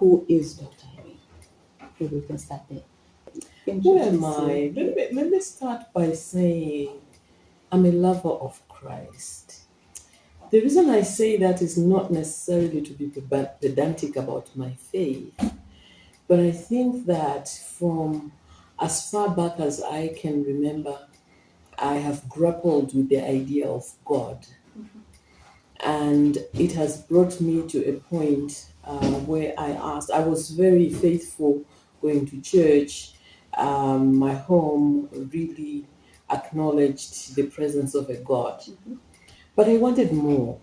who is Dr. Irene? Maybe we can start there. Who am I? Let me start by saying I'm a lover of Christ. The reason I say that is not necessarily to be pedantic about my faith, but I think that from as far back as I can remember, I have grappled with the idea of God. And it has brought me to a point where I was very faithful going to church. My home really acknowledged the presence of a God. But I wanted more.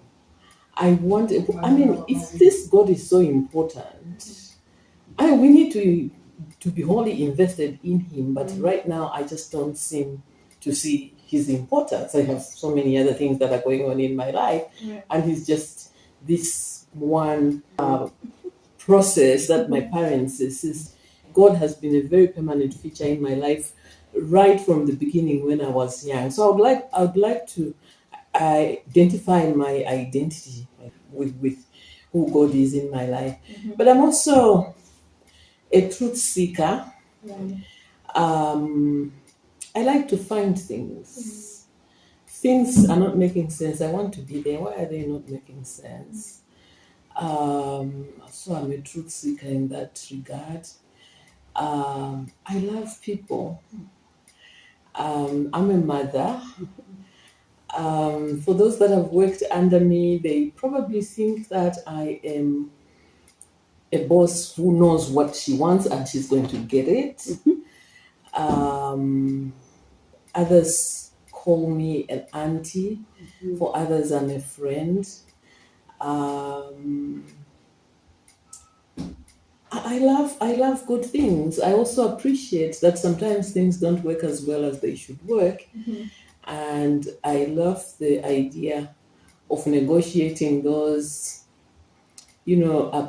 If this God is so important, we need to be wholly invested in Him. But right now, I just don't seem to see His importance. I have so many other things that are going on in my life, and He's just this one process that my parents insist. God has been a very permanent feature in my life right from the beginning when I was young. So I would like to identify my identity with who God is in my life. But I'm also a truth seeker. I like to find things. Things are not making sense. I want to be there. Why are they not making sense? So I'm a truth seeker in that regard. I love people. I'm a mother. For those that have worked under me, they probably think that I am a boss who knows what she wants and she's going to get it. Others call me an auntie. For others, I'm a friend. I love good things. I also appreciate that sometimes things don't work as well as they should work. And I love the idea of negotiating those,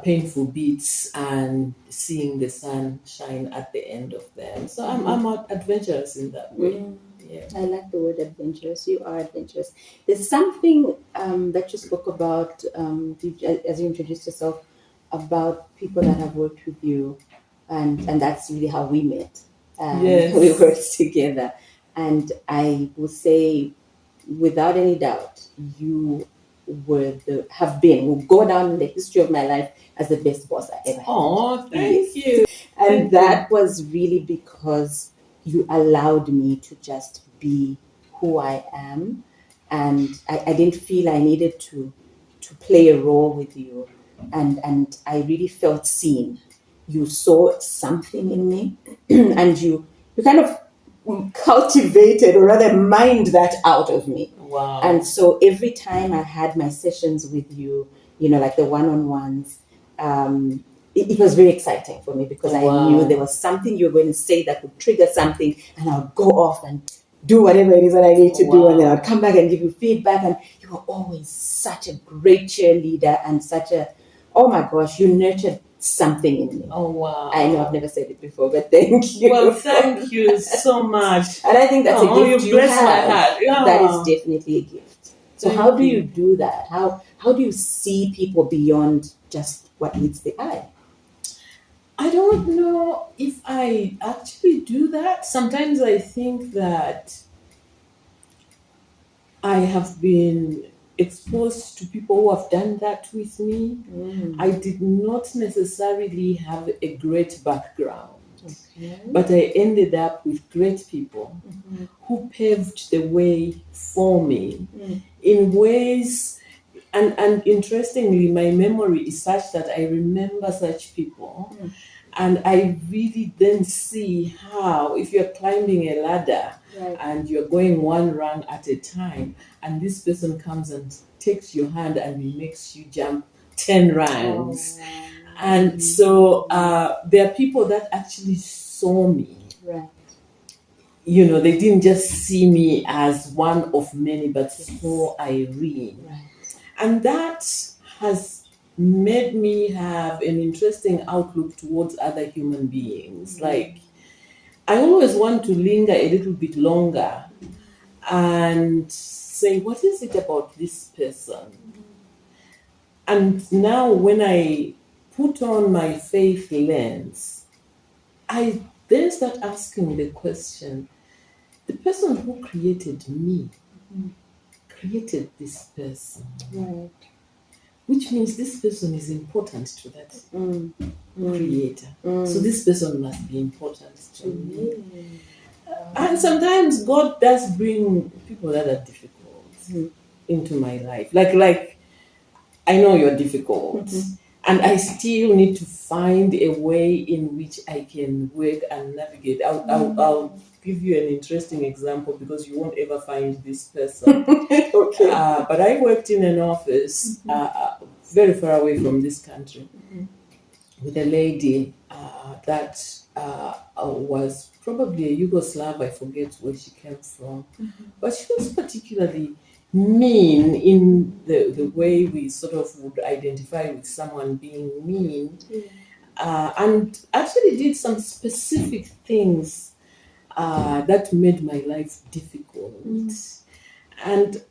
painful beats and seeing the sun shine at the end of them. So I'm adventurous in that way. Yeah. I like the word adventurous. You are adventurous. There's something that you spoke about as you introduced yourself about people that have worked with you, and that's really how we met. Yes. We worked together, and I will say, without any doubt, you will go down in the history of my life as the best boss I ever had. Oh, thank you. And that was really because you allowed me to just be who I am, and I didn't feel I needed to play a role with you, and I really felt seen. You saw something in me, and you kind of cultivated, or rather mined that out of me. Wow. And so every time I had my sessions with you, like the one-on-ones, it was very exciting for me because I knew there was something you were going to say that would trigger something, and I would go off and do whatever it is that I need to do, and then I'd come back and give you feedback. And you were always such a great cheerleader and oh my gosh, you nurtured something in me. Oh, wow. I know I've never said it before, but thank you. Well, thank you so much. And I think that's a gift you have. My heart. Yeah. That is definitely a gift. So how do you do that? How do you see people beyond just what meets the eye? I don't know if I actually do that. Sometimes I think that I have been exposed to people who have done that with me. I did not necessarily have a great background, but I ended up with great people who paved the way for me in ways. And interestingly, my memory is such that I remember such people. And I really then see how, if you're climbing a ladder and you're going one rung at a time, and this person comes and takes your hand and he makes you jump 10 rungs. And so there are people that actually saw me. Right. They didn't just see me as one of many, but saw Irene. Right. And that has made me have an interesting outlook towards other human beings. Like, I always want to linger a little bit longer and say, what is it about this person? And now when I put on my faith lens, I then start asking the question, the person who created me created this person. Right. Which means this person is important to that creator. So this person must be important to me. And sometimes God does bring people that are difficult into my life. Like I know you're difficult. And I still need to find a way in which I can work and navigate. I'll give you an interesting example because you won't ever find this person. Okay. But I worked in an office very far away from this country with a lady that was probably a Yugoslav. I forget where she came from. But she was particularly mean in the way we sort of would identify with someone being mean. And actually did some specific things that made my life difficult. And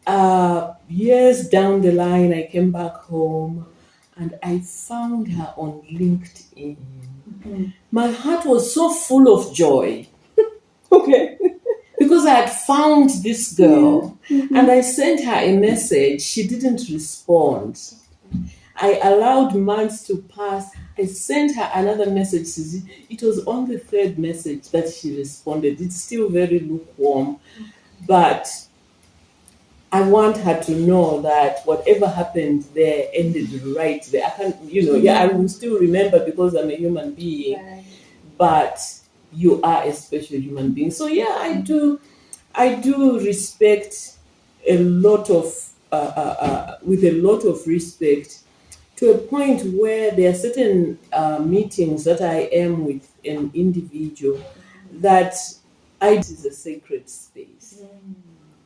years down the line, I came back home and I found her on LinkedIn. My heart was so full of joy. Okay. Because I had found this girl and I sent her a message. She didn't respond. I allowed months to pass. I sent her another message. It was on the third message that she responded. It's still very lukewarm, but I want her to know that whatever happened there ended right there. I can't, I will still remember because I'm a human being, but you are a special human being. So yeah, I do respect a lot of, with a lot of respect, to a point where there are certain meetings that I am with an individual that this is a sacred space.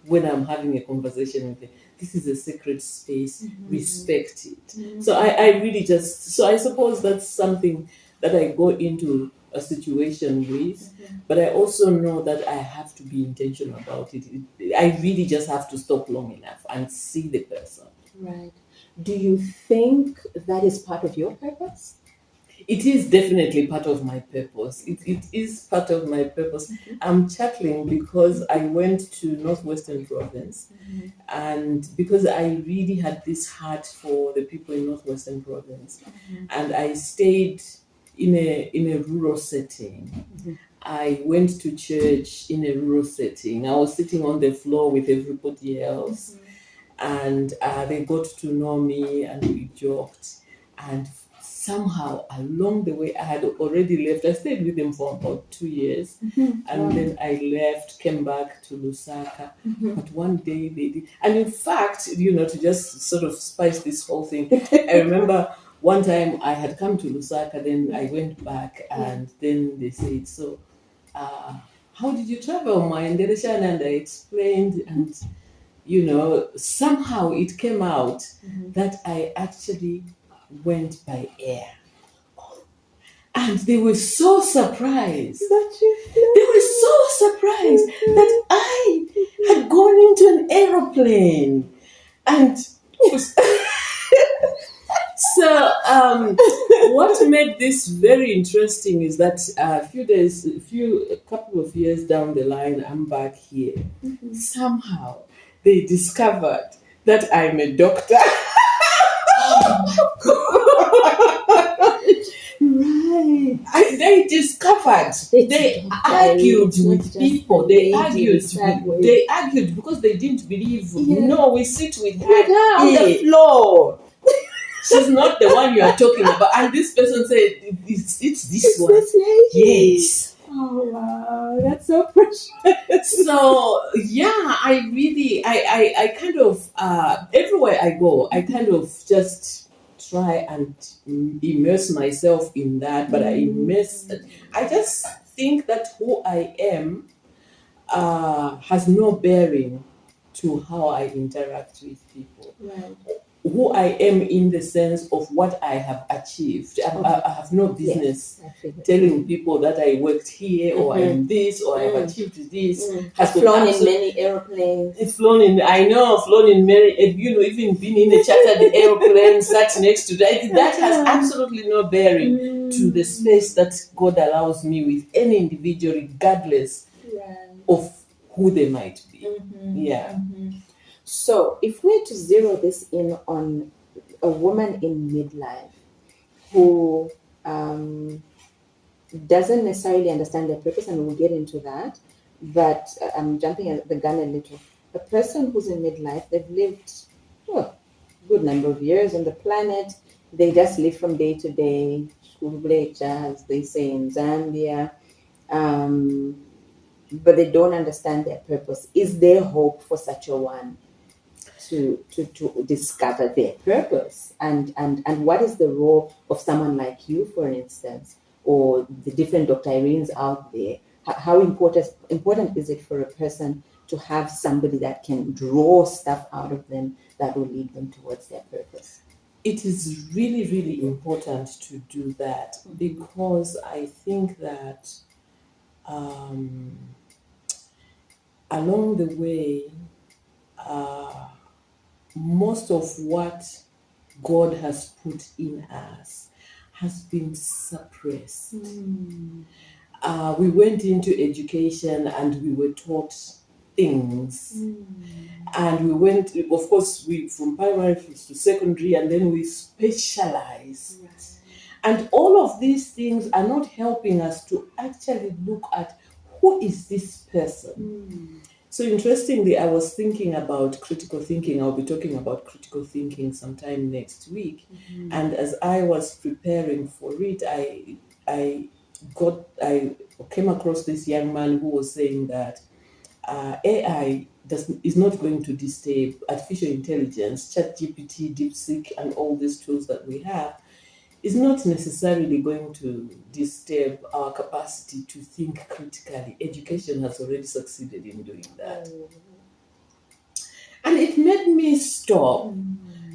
When I'm having a conversation with them, this is a sacred space, respect it. So I really so I suppose that's something that I go into a situation with, but I also know that I have to be intentional about it. I really just have to stop long enough and see the person. Right. Do you think that is part of your purpose? It is definitely part of my purpose. It is part of my purpose. I'm chuckling because I went to Northwestern Province, and because I really had this heart for the people in Northwestern Province, and I stayed in a rural setting. I went to church in a rural setting. I was sitting on the floor with everybody else, and they got to know me, and we joked, and somehow along the way I had already left. I stayed with them for about 2 years, and then I left, came back to Lusaka. But one day they did, and in fact, to just sort of spice this whole thing, I remember one time I had come to Lusaka, then I went back, and then they said, so how did you travel, my Ndereshan? And I explained, and somehow it came out that I actually went by air. And they were so surprised. They were so surprised that I had gone into an aeroplane. And so what made this very interesting is that a couple of years down the line, I'm back here. Somehow they discovered that I'm a doctor. Right. They discovered. They argued with people. They argued because they didn't believe. No, we sit with her on the floor. She's not the one you are talking about. And this person said, it's this one. This lady. Yes. Oh, wow. That's so precious. So, yeah, I really, I kind of, everywhere I go, I kind of just try and immerse myself in that. But I just think that who I am has no bearing to how I interact with people. Right. who I am in the sense of what I have achieved. I have no business telling people that I worked here or I'm this or I've achieved this. Has flown in many airplanes. It's flown in, I know, flown in many, even been in a chartered airplane, sat next to that. That has absolutely no bearing to the space that God allows me with any individual, regardless of who they might be. So if we're to zero this in on a woman in midlife who doesn't necessarily understand their purpose, and we'll get into that, but I'm jumping at the gun a little. A person who's in midlife, they've lived a good number of years on the planet. They just live from day to day, as they say in Zambia, but they don't understand their purpose. Is there hope for such a one to discover their purpose? And what is the role of someone like you, for instance, or the different Dr. Irenes out there? How important is it for a person to have somebody that can draw stuff out of them that will lead them towards their purpose? It is really, really important to do that, because I think that along the way, most of what God has put in us has been suppressed. We went into education and we were taught things. And we went, of course, from primary to secondary, and then we specialized. And all of these things are not helping us to actually look at who is this person. So interestingly, I was thinking about critical thinking. I'll be talking about critical thinking sometime next week. And as I was preparing for it, I came across this young man who was saying that AI is not going to disturb artificial intelligence, ChatGPT, DeepSeek, and all these tools that we have, is not necessarily going to disturb our capacity to think critically. Education has already succeeded in doing that. And it made me stop,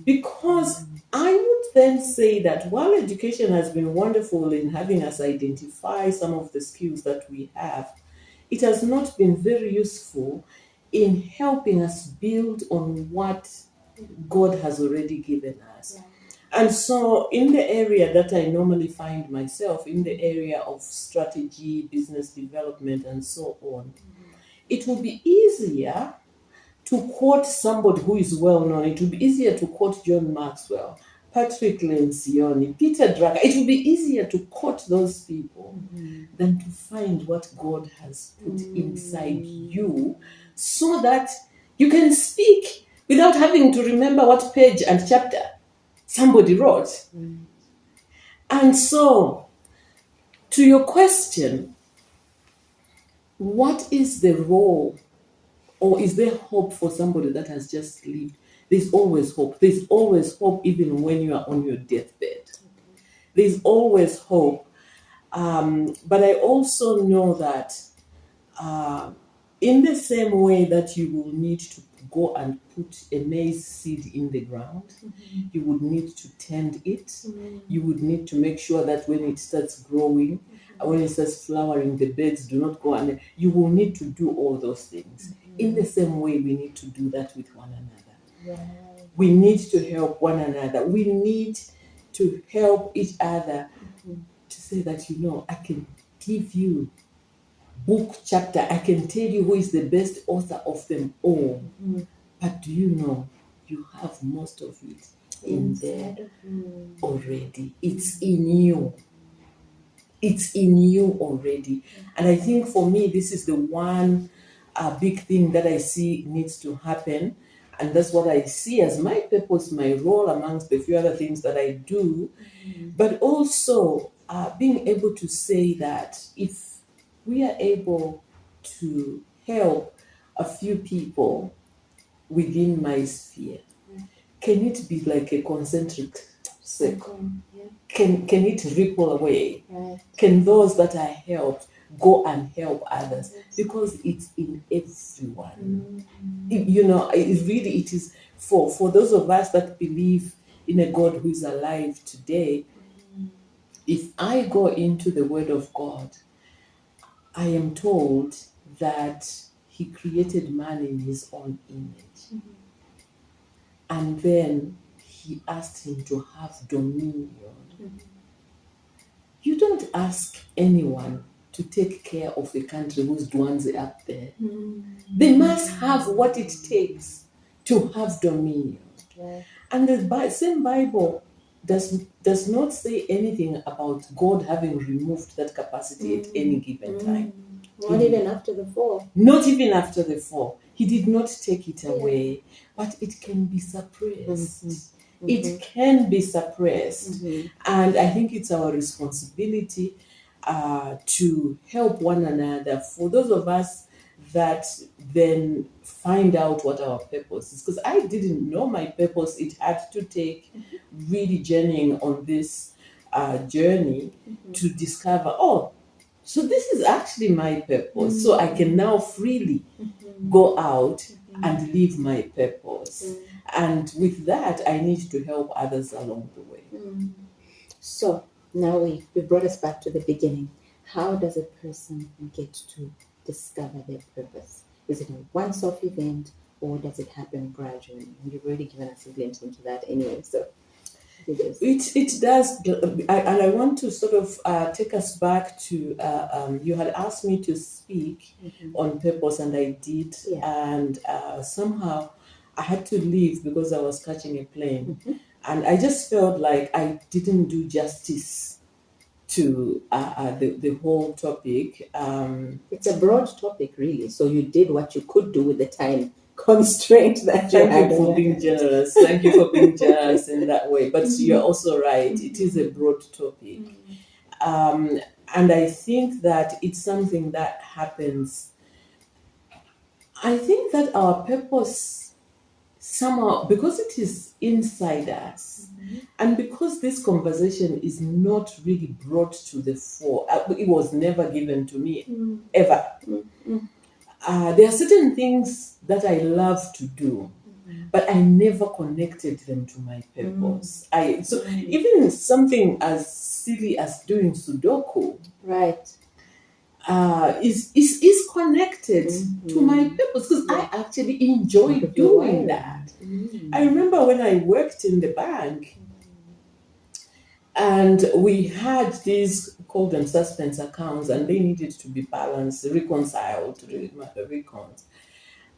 because I would then say that while education has been wonderful in having us identify some of the skills that we have, it has not been very useful in helping us build on what God has already given us. And so in the area that I normally find myself, in the area of strategy, business development, and so on, it will be easier to quote somebody who is well known. It will be easier to quote John Maxwell, Patrick Lencioni, Peter Drucker. It will be easier to quote those people than to find what God has put inside you, so that you can speak without having to remember what page and chapter somebody wrote. And so, to your question, what is the role, or is there hope for somebody that has just lived? There's always hope. There's always hope even when you are on your deathbed. There's always hope. But I also know that in the same way that you will need to go and put a maize seed in the ground, you would need to tend it. You would need to make sure that when it starts growing, when it starts flowering, the birds do not go, and you will need to do all those things. In the same way, we need to do that with one another. We need to help one another. We need to help each other to say that, I can give you book, chapter, I can tell you who is the best author of them all. But do you know, you have most of it in there already. It's in you. It's in you already. And I think for me, this is the one big thing that I see needs to happen. And that's what I see as my purpose, my role amongst the few other things that I do. But also being able to say that if we are able to help a few people within my sphere, can it be like a concentric circle? Can it ripple away? Can those that are helped go and help others, because it's in everyone. It is for those of us that believe in a God who is alive today. If I go into the Word of God, I am told that He created man in His own image. And then He asked him to have dominion. You don't ask anyone to take care of a country whose dwans are up there. They must have what it takes to have dominion. And the same Bible does not say anything about God having removed that capacity at any given time. Not even after the fall. Not even after the fall. He did not take it away, but it can be suppressed. It can be suppressed. And I think it's our responsibility to help one another. For those of us that then find out what our purpose is, because I didn't know my purpose. It had to take really journeying on this journey to discover, so this is actually my purpose. So I can now freely go out and live my purpose. And with that, I need to help others along the way. So now we brought us back to the beginning. How does a person get to discover their purpose? Is it a once-off event, or does it happen gradually? And you've already given us a glimpse into that anyway. So it does, and I want to sort of take us back to you had asked me to speak on purpose, and I did, and somehow I had to leave because I was catching a plane, and I just felt like I didn't do justice to the whole topic. It's a broad topic, really. So you did what you could do with the time constraint that you had. Thank you for being generous. Thank you for being generous in that way. But you're also right. It is a broad topic. And I think that it's something that happens. I think that our purpose somehow, because it is inside us, and because this conversation is not really brought to the fore, it was never given to me, ever. There are certain things that I love to do, but I never connected them to my purpose. Even something as silly as doing Sudoku, right, is connected to my purpose, because I actually enjoy doing that. I remember when I worked in the bank, and we had these called them suspense accounts, and they needed to be balanced, reconciled, recons.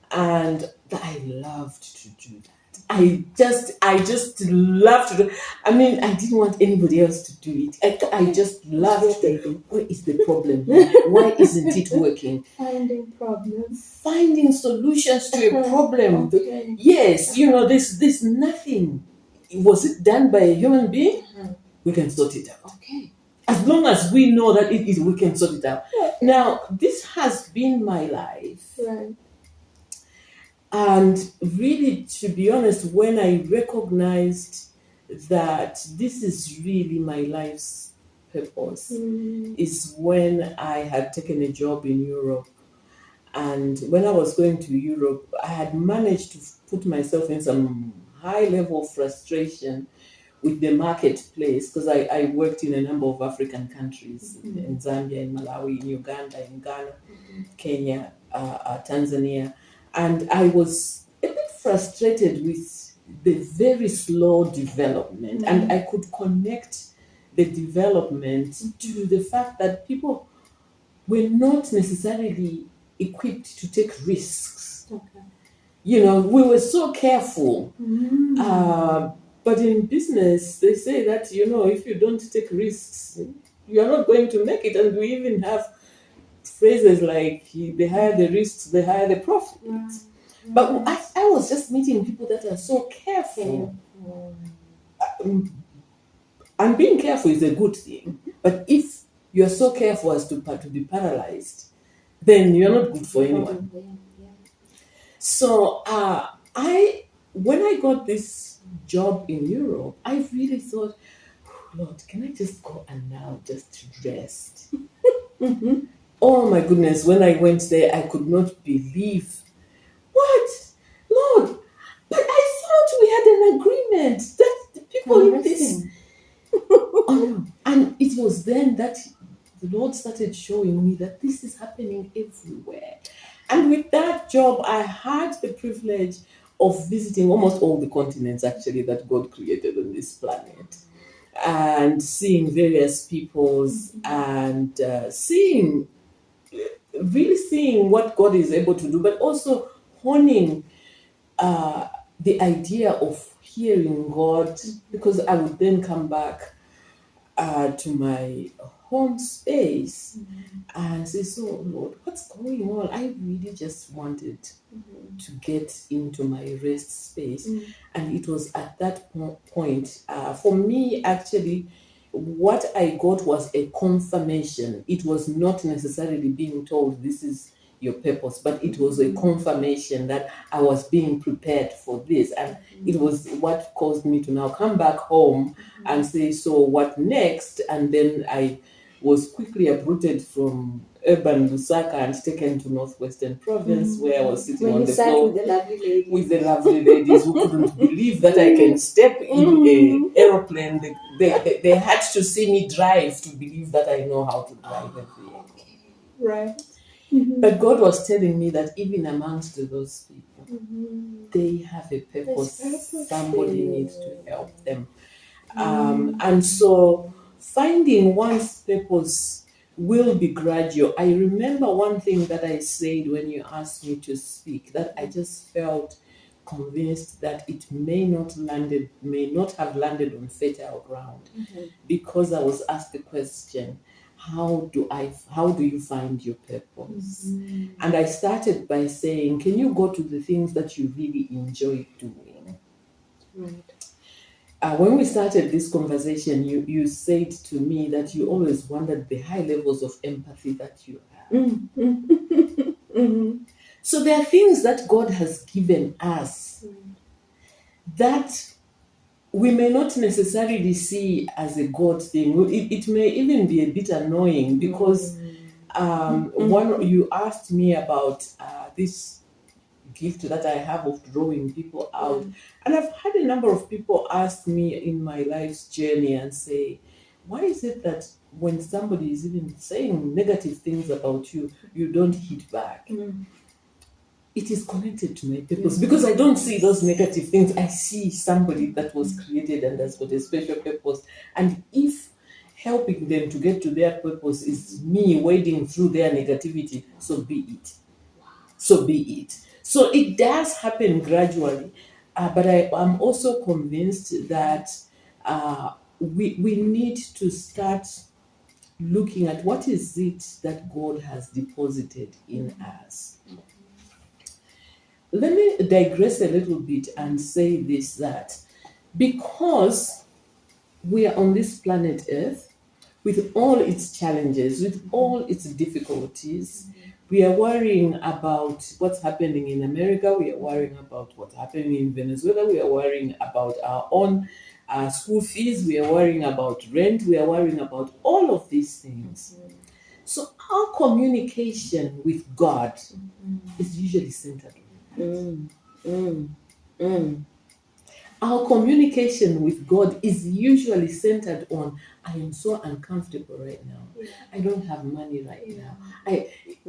And I loved to do that. I just loved to do. I mean, I didn't want anybody else to do it. I just loved to. What is the problem? Why isn't it working? Finding problems. Finding solutions to a problem. Okay. Yes, there's nothing. Was it done by a human being? We can sort it out. Okay. As long as we know that it is, we can sort it out. Okay. Now, this has been my life. Right. And really, to be honest, when I recognized that this is really my life's purpose, is when I had taken a job in Europe. And when I was going to Europe, I had managed to put myself in some high-level frustration with the marketplace, because I worked in a number of African countries, in Zambia, in Malawi, in Uganda, in Ghana, Kenya, Tanzania. And I was a bit frustrated with the very slow development. And I could connect the development to the fact that people were not necessarily equipped to take risks. Okay. We were so careful. But in business, they say that, if you don't take risks, you are not going to make it. And we even have phrases like, the higher the risks, the higher the profit. But I was just meeting people that are so careful. And being careful is a good thing. But if you're so careful as to be paralyzed, then you're not good for anyone. So when I got this job in Europe, I really thought, Lord, can I just go and now just rest? Oh my goodness, when I went there, I could not believe. What? Lord, but I thought we had an agreement that the people in this. Oh no. And it was then that the Lord started showing me that this is happening everywhere. And with that job, I had the privilege of visiting almost all the continents actually that God created on this planet, and seeing various peoples, and really seeing what God is able to do, but also honing uh, the idea of hearing God, because I would then come back to my home space and say, so Lord, what's going on? I really just wanted to get into my rest space. And it was at that point, for me, actually, what I got was a confirmation. It was not necessarily being told this is your purpose, but it was a confirmation that I was being prepared for this. And it was what caused me to now come back home and say, so what next? And then I was quickly uprooted from urban Lusaka and taken to Northwestern Province, where I was sitting When on you the sat floor with the lovely ladies. with the lovely ladies who couldn't believe that I can step in an aeroplane. They had to see me drive to believe that I know how to drive a vehicle. Right. But God was telling me that even amongst those people, they have a purpose. Somebody needs to help them. And so finding one's purpose will be gradual. I remember one thing that I said when you asked me to speak, that I just felt convinced that it may not have landed on fertile ground, because I was asked the question, how do you find your purpose? And I started by saying, can you go to the things that you really enjoy doing? Right. When we started this conversation, you said to me that you always wondered the high levels of empathy that you have. So there are things that God has given us that we may not necessarily see as a God thing. It may even be a bit annoying, because you asked me about this gift that I have of drawing people out. And I've had a number of people ask me in my life's journey and say, why is it that when somebody is even saying negative things about you, you don't hit back? It is connected to my purpose, because I don't see those negative things. I see somebody that was created and has got a special purpose. And if helping them to get to their purpose is me wading through their negativity, so be it. So be it. So it does happen gradually, but I'm also convinced that we need to start looking at what is it that God has deposited in us. Let me digress a little bit and say this, that because we are on this planet Earth, with all its challenges, with all its difficulties, we are worrying about what's happening in America, we are worrying about what's happening in Venezuela, we are worrying about our own school fees, we are worrying about rent, we are worrying about all of these things. So our communication with God is usually centered on that. Our communication with God is usually centered on, I am so uncomfortable right now. I don't have money right now.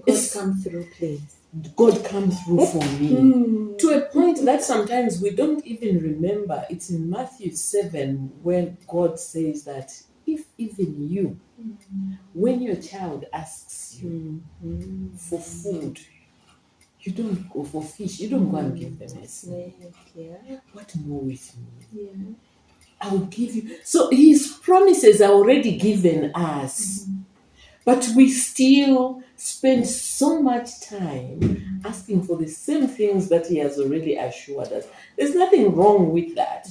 God come through, please. God come through for me. To a point that sometimes we don't even remember. It's in Matthew 7 when God says that if even you, when your child asks you for food, you don't go for fish, you don't go and give them a snake. What more with me? I will give you. So his promises are already given us, but we still spend so much time asking for the same things that he has already assured us. There's nothing wrong with that.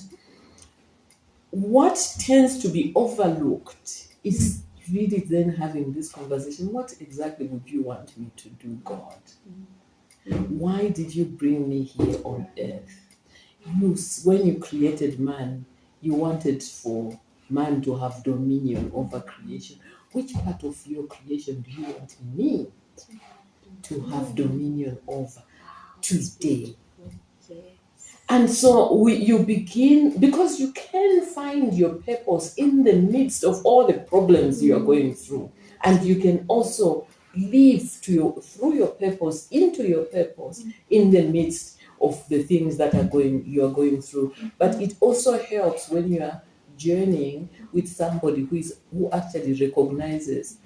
What tends to be overlooked is really then having this conversation. What exactly would you want me to do, God? Why did you bring me here on earth? When you created man, you wanted for man to have dominion over creation. which part of your creation do you want me to have dominion over today? And so you begin, because you can find your purpose in the midst of all the problems you are going through. And you can also live through your purpose, into your purpose, in the midst of the things that you are going through. But it also helps when you are journeying with somebody who actually recognizes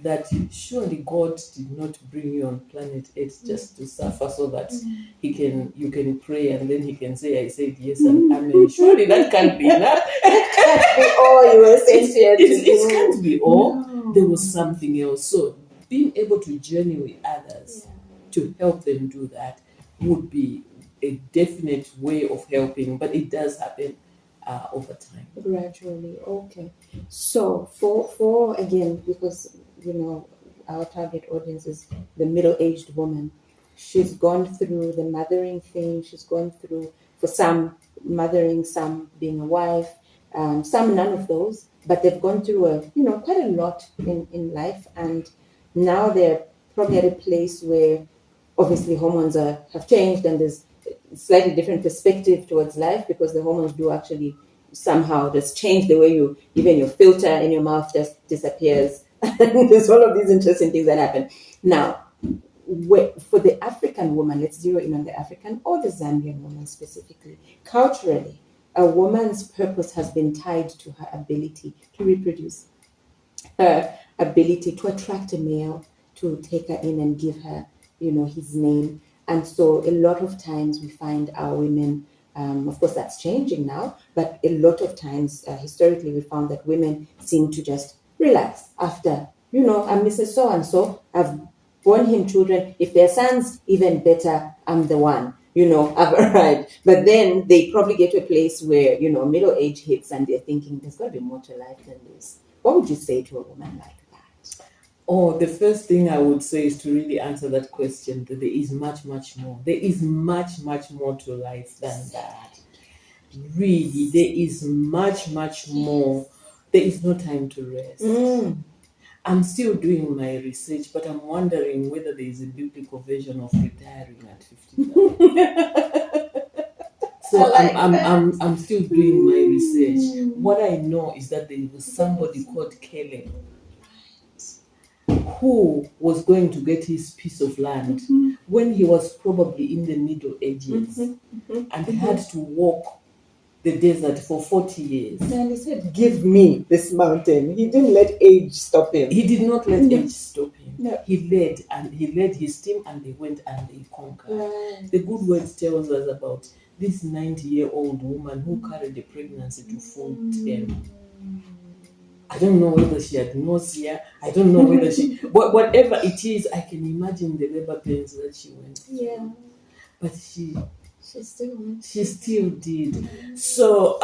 that surely God did not bring you on planet Earth just to suffer so that you can pray and then he can say, I said yes and amen. Surely that can't be enough. Can't be all you were sent here to do. It can't be all. No. There was something else. So being able to journey with others to help them do that would be a definite way of helping, but it does happen over time. Gradually, okay. So for again, because our target audience is the middle-aged woman. She's gone through the mothering thing. She's gone through, for some, mothering, some being a wife, some none of those. But they've gone through quite a lot in life, and now they're probably at a place where obviously hormones have changed, and there's a slightly different perspective towards life, because the hormones do actually somehow just change the way even your filter in your mouth just disappears. There's all of these interesting things that happen. Now, for the African woman, let's zero in on the African or the Zambian woman specifically. Culturally, a woman's purpose has been tied to her ability to reproduce, her ability to attract a male, to take her in and give her, his name. And so a lot of times we find our women, of course that's changing now, but a lot of times historically we found that women seem to just relax after, I'm Mrs. So-and-so, I've born him children. If they're sons, even better, I'm the one, I've arrived. But then they probably get to a place where, middle age hits and they're thinking there's got to be more to life than this. What would you say to a woman like that? Oh, the first thing I would say is to really answer that question, that there is much, much more. There is much, much more to life than that. Really, there is much, much more. There is no time to rest. I'm still doing my research, but I'm wondering whether there is a biblical version of retiring at 55. So I'm still doing my research. What I know is that there was somebody called Caleb who was going to get his piece of land when he was probably in the Middle Ages and had to walk the desert for 40 years. And he said, give me this mountain. He didn't let age stop him. He did not let age stop him. No. He led his team, and they went and they conquered. Right. The good word tells us about this 90-year-old woman who carried a pregnancy to full term. I don't know whether she had nausea. I don't know whether whatever it is, I can imagine the labor pains that she went through. Yeah. But she still went. She still did. So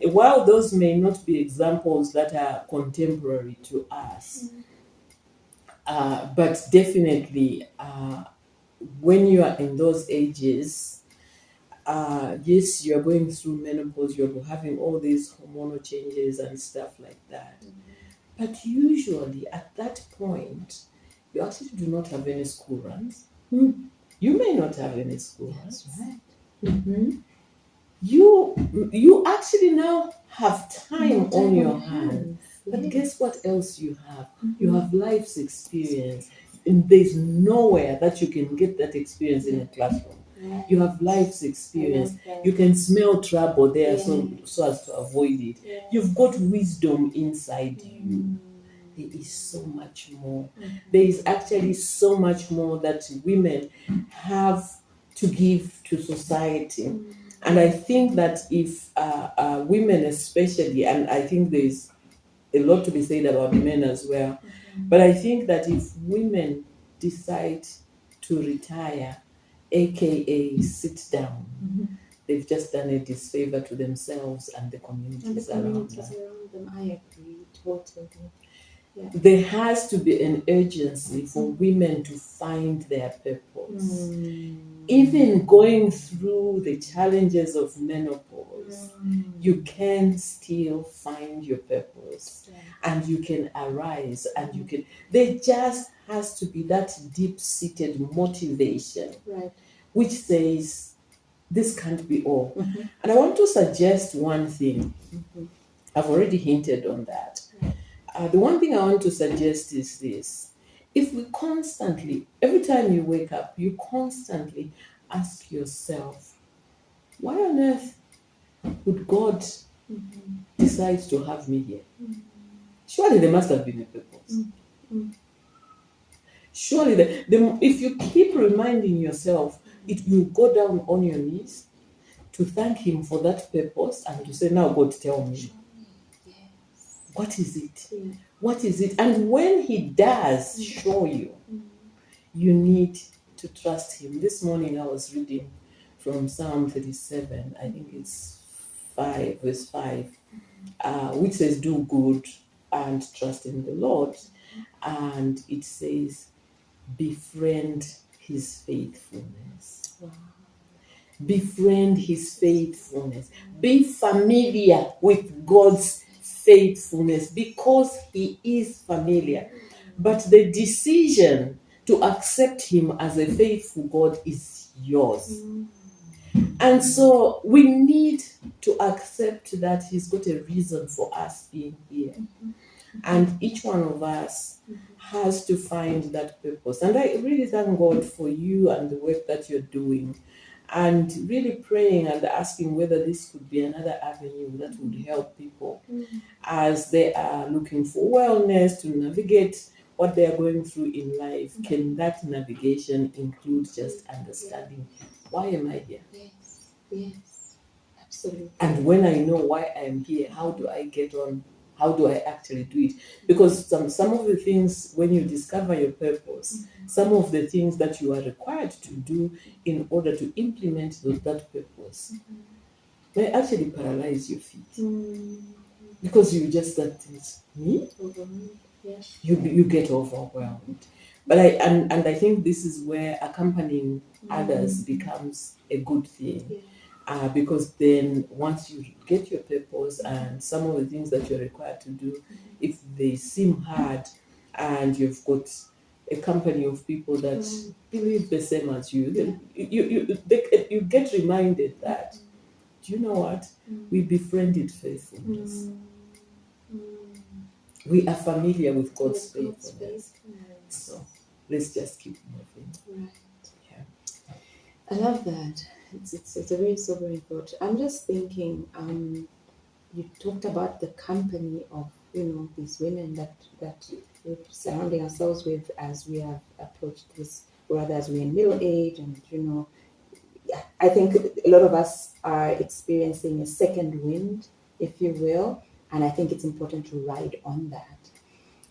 while those may not be examples that are contemporary to us, but definitely when you are in those ages, yes, you're going through menopause, you're having all these hormonal changes and stuff like that. But usually at that point, you actually do not have any school runs. You may not have any school runs. Right. You actually now have time on your hands. But guess what else you have? You have life's experience. And there's nowhere that you can get that experience in a classroom. You have life's experience. You can smell trouble there so as to avoid it. You've got wisdom inside you. There is so much more. There is actually so much more that women have to give to society. And I think that if women especially, and I think there's a lot to be said about men as well, but I think that if women decide to retire, aka sit down, they've just done a disfavor to themselves and the communities around them. I agree totally. Yeah. There has to be an urgency for women to find their purpose. Even going through the challenges of menopause, you can still find your purpose, and you can arise, and you can. There just has to be that deep-seated motivation, Right. which says, this can't be all. And I want to suggest one thing. I've already hinted on that. The one thing I want to suggest is this. If we constantly, every time you wake up, you constantly ask yourself, why on earth would God decide to have me here? Surely there must have been a purpose. Surely, if you keep reminding yourself, you go down on your knees to thank Him for that purpose and to say, now God, tell me. What is it? Yeah. What is it? And when He does show you, you need to trust Him. This morning I was reading from Psalm 37, I think it's 5, verse 5, which says, do good and trust in the Lord. And it says, befriend His faithfulness. Wow. Befriend His faithfulness. Be familiar with God's faithfulness because He is familiar. But the decision to accept Him as a faithful God is yours. And so we need to accept that He's got a reason for us being here. And each one of us has to find that purpose. And I really thank God for you and the work that you're doing. And really praying and asking whether this could be another avenue that would help people as they are looking for wellness to navigate what they are going through in life. Can that navigation include just understanding, why am I here? Yes, absolutely. And when I know why I am here, how do I get on? How do I actually do it? Because some of the things, when you discover your purpose, some of the things that you are required to do in order to implement that purpose may actually paralyze your feet. Because you just start me? Yes. You get overwhelmed. But I think this is where accompanying others becomes a good thing. Because then once you get your purpose and some of the things that you're required to do, if they seem hard and you've got a company of people that believe the same as you, then you get reminded that, do you know what? We befriended faithfulness. We are familiar with God's faithfulness. So let's just keep moving. Right. Yeah. I love that. It's a very sobering thought. I'm just thinking, you talked about the company of, these women that we're surrounding ourselves with as we have approached this, rather as we're in middle age, and yeah, I think a lot of us are experiencing a second wind, if you will, and I think it's important to ride on that.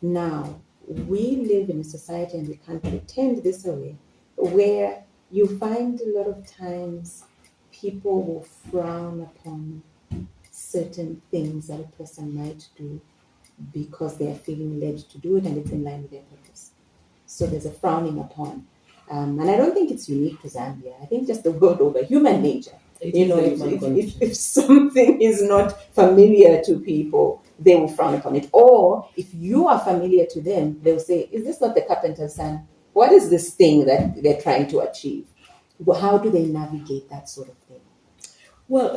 Now, we live in a society, and we can't pretend this away, where you find a lot of times people will frown upon certain things that a person might do because they are feeling led to do it and it's in line with their purpose. So there's a frowning upon. And I don't think it's unique to Zambia. I think just the world over, human nature. If something is not familiar to people, they will frown upon it. Or if you are familiar to them, they'll say, is this not the carpenter's son? What is this thing that they're trying to achieve? How do they navigate that sort of thing? Well,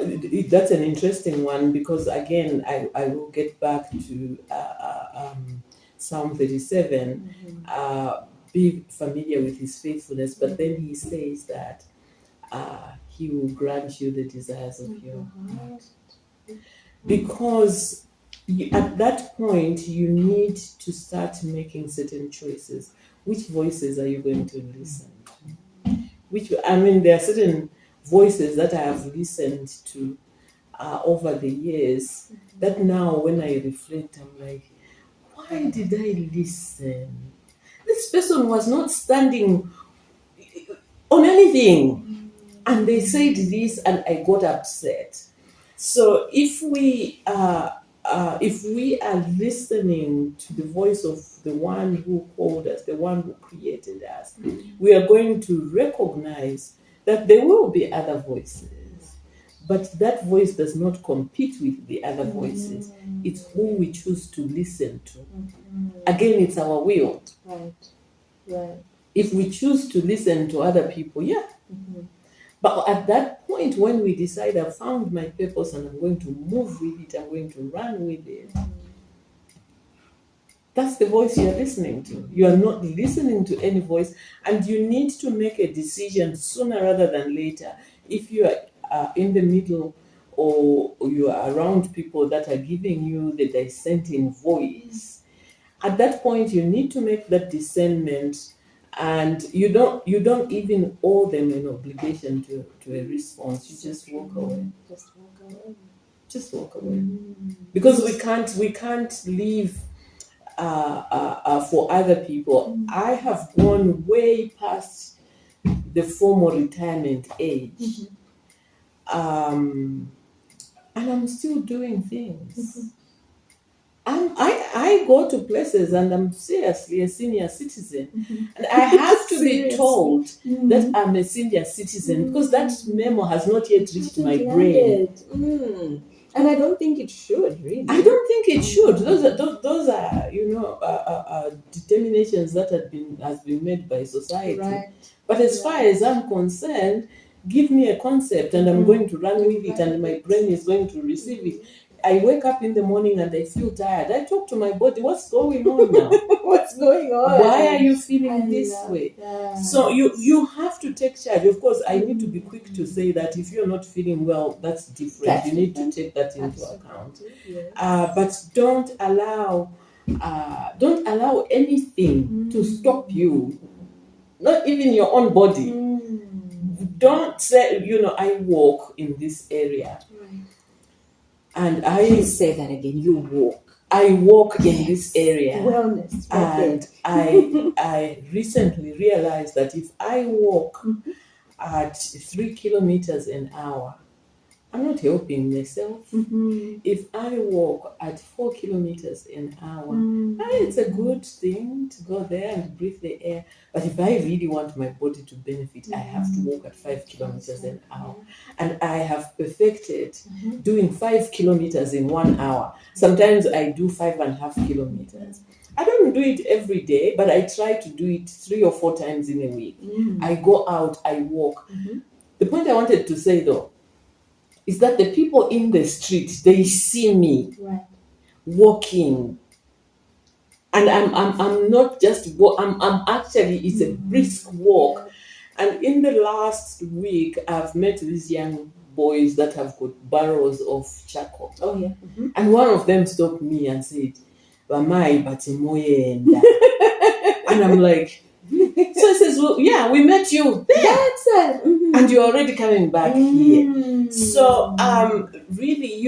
that's an interesting one because, again, I will get back to Psalm 37, be familiar with His faithfulness, but then He says that He will grant you the desires of your heart. Because at that point, you need to start making certain choices. Which voices are you going to listen to? There are certain voices that I have listened to over the years that now when I reflect, I'm like, why did I listen? This person was not standing on anything. And they said this and I got upset. So if we if we are listening to the voice of the one who called us, the one who created us, we are going to recognize that there will be other voices, but that voice does not compete with the other voices. It's who we choose to listen to. Again, it's our will. Right. If we choose to listen to other people, yeah. But at that point, when we decide I've found my purpose and I'm going to move with it, I'm going to run with it, that's the voice you're listening to. You are not listening to any voice, and you need to make a decision sooner rather than later. If you are in the middle or you are around people that are giving you the dissenting voice, at that point you need to make that discernment, and you don't even owe them an obligation to a response. You just walk away. Just walk away. Because we can't live for other people. I have gone way past the formal retirement age, and I'm still doing things. I go to places and I'm seriously a senior citizen, and I have to be told that I'm a senior citizen because that memo has not yet reached my brain. And I don't think it should, really. I don't think it should. Those are determinations that has been made by society. Right. But as far as I'm concerned, give me a concept and I'm going to run with it, and my brain is going to receive it. I wake up in the morning and I feel tired. I talk to my body, what's going on now? What's going on? Why are you feeling this way? That. So you have to take charge. Of course, I need to be quick to say that if you're not feeling well, that's different. You need to take that into account. Yes. But don't allow anything to stop you. Not even your own body. Don't say, I walk in this area. And Please say that again. You walk. I walk in this area. Wellness. And I recently realized that if I walk at 3 kilometers an hour, I'm not helping myself. If I walk at 4 kilometers an hour, it's a good thing to go there and breathe the air. But if I really want my body to benefit, I have to walk at 5 kilometers an hour. And I have perfected doing 5 kilometers in 1 hour. Sometimes I do 5.5 kilometers. I don't do it every day, but I try to do it 3 or 4 times in a week. I go out, I walk. The point I wanted to say though, is that the people in the street, they see me walking, and I'm not just I'm actually, it's a brisk walk. And in the last week, I've met these young boys that have got barrels of charcoal. And one of them stopped me and said, "Bamai batimoyenda," and I'm like. So he says, "Well, yeah, we met you there. That's it. And you're already coming back here." So really,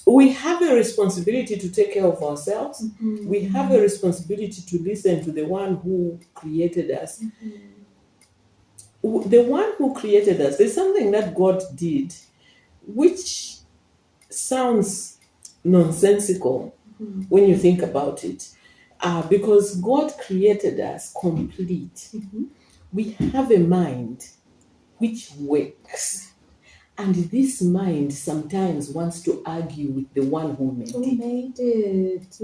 we have a responsibility to take care of ourselves. We have a responsibility to listen to the one who created us. The one who created us, there's something that God did which sounds nonsensical when you think about it. Because God created us complete. We have a mind which works. And this mind sometimes wants to argue with the one who made it.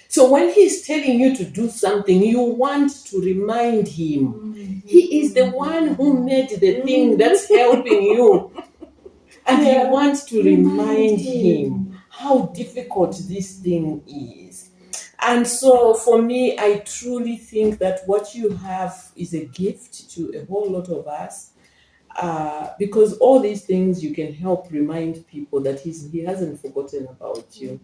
So when he's telling you to do something, you want to remind him. He is the one who made the thing that's helping you. And you want to remind him how difficult this thing is. And so for me, I truly think that what you have is a gift to a whole lot of us. Because all these things you can help remind people that he hasn't forgotten about you.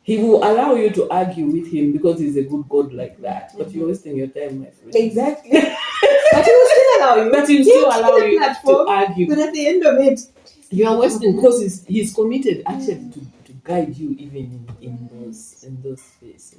He will allow you to argue with him because he's a good God like that. But you're wasting your time, my friend. Exactly. But he will still allow you. But he will still allow you to argue. But at the end of it, you are wasting, because he's committed actually to guide you even in those spaces.